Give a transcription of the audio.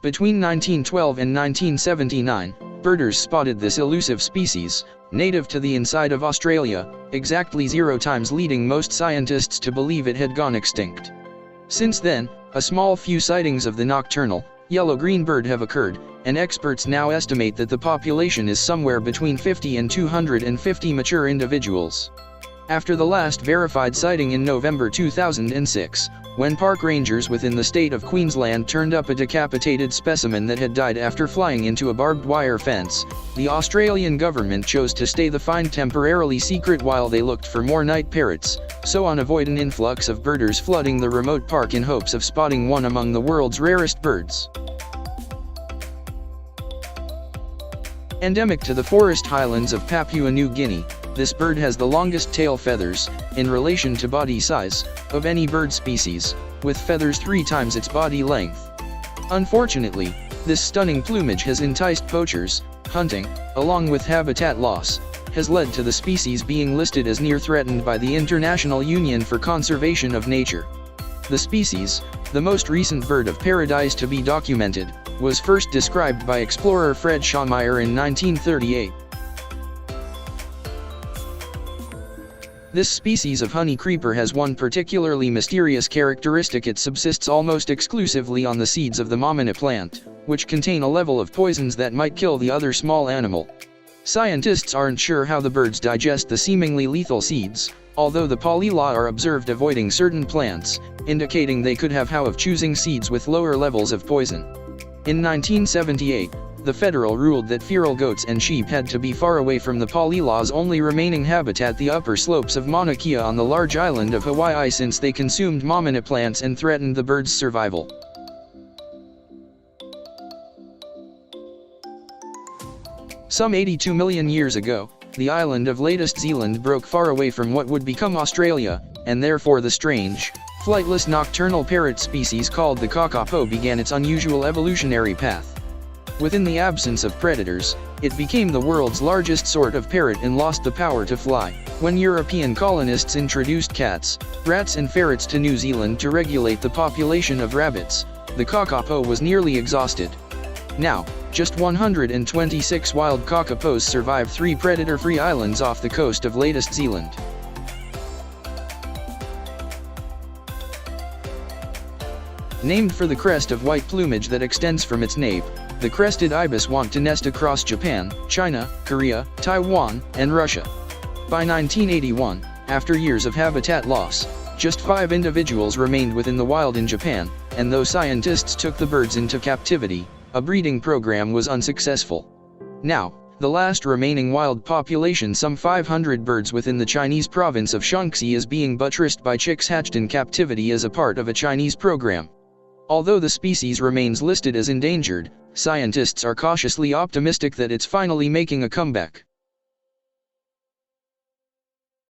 Between 1912 and 1979, birders spotted this elusive species, native to the inside of Australia, exactly 0 times, leading most scientists to believe it had gone extinct. Since then, a small few sightings of the nocturnal, yellow-green bird have occurred, and experts now estimate that the population is somewhere between 50 and 250 mature individuals. After the last verified sighting in November 2006, when park rangers within the state of Queensland turned up a decapitated specimen that had died after flying into a barbed wire fence, the Australian government chose to stay the find temporarily secret while they looked for more night parrots, so on avoid an influx of birders flooding the remote park in hopes of spotting one among the world's rarest birds. Endemic to the forest highlands of Papua New Guinea, this bird has the longest tail feathers, in relation to body size, of any bird species, with feathers 3 times its body length. Unfortunately, this stunning plumage has enticed poachers. Hunting, along with habitat loss, has led to the species being listed as near threatened by the International Union for Conservation of Nature. The species, the most recent bird of paradise to be documented, was first described by explorer Fred Schaumeyer in 1938. This species of honey creeper has one particularly mysterious characteristic: it subsists almost exclusively on the seeds of the mamana plant, which contain a level of poisons that might kill the other small animal. Scientists aren't sure how the birds digest the seemingly lethal seeds, although the polyla are observed avoiding certain plants, indicating they could have how of choosing seeds with lower levels of poison. In 1978, the federal ruled that feral goats and sheep had to be far away from the polyla's only remaining habitat, the upper slopes of Mauna Kea on the large island of Hawaii, since they consumed mamana plants and threatened the bird's survival. Some 82 million years ago, the island of Latest Zealand broke far away from what would become Australia, and therefore the strange, flightless nocturnal parrot species called the KAKAPO began its unusual evolutionary path. Within the absence of predators, it became the world's largest sort of parrot and lost the power to fly. When European colonists introduced cats, rats and ferrets to New Zealand to regulate the population of rabbits, the kakapo was nearly exhausted. Now, just 126 wild kakapos survive 3 predator-free islands off the coast of Latest Zealand. Named for the crest of white plumage that extends from its nape, the crested ibis want to nest across Japan, China, Korea, Taiwan, and Russia. By 1981, after years of habitat loss, just 5 individuals remained within the wild in Japan, and though scientists took the birds into captivity, a breeding program was unsuccessful. Now, the last remaining wild population, some 500 birds within the Chinese province of Shaanxi, is being buttressed by chicks hatched in captivity as a part of a Chinese program. Although the species remains listed as endangered, scientists are cautiously optimistic that it's finally making a comeback.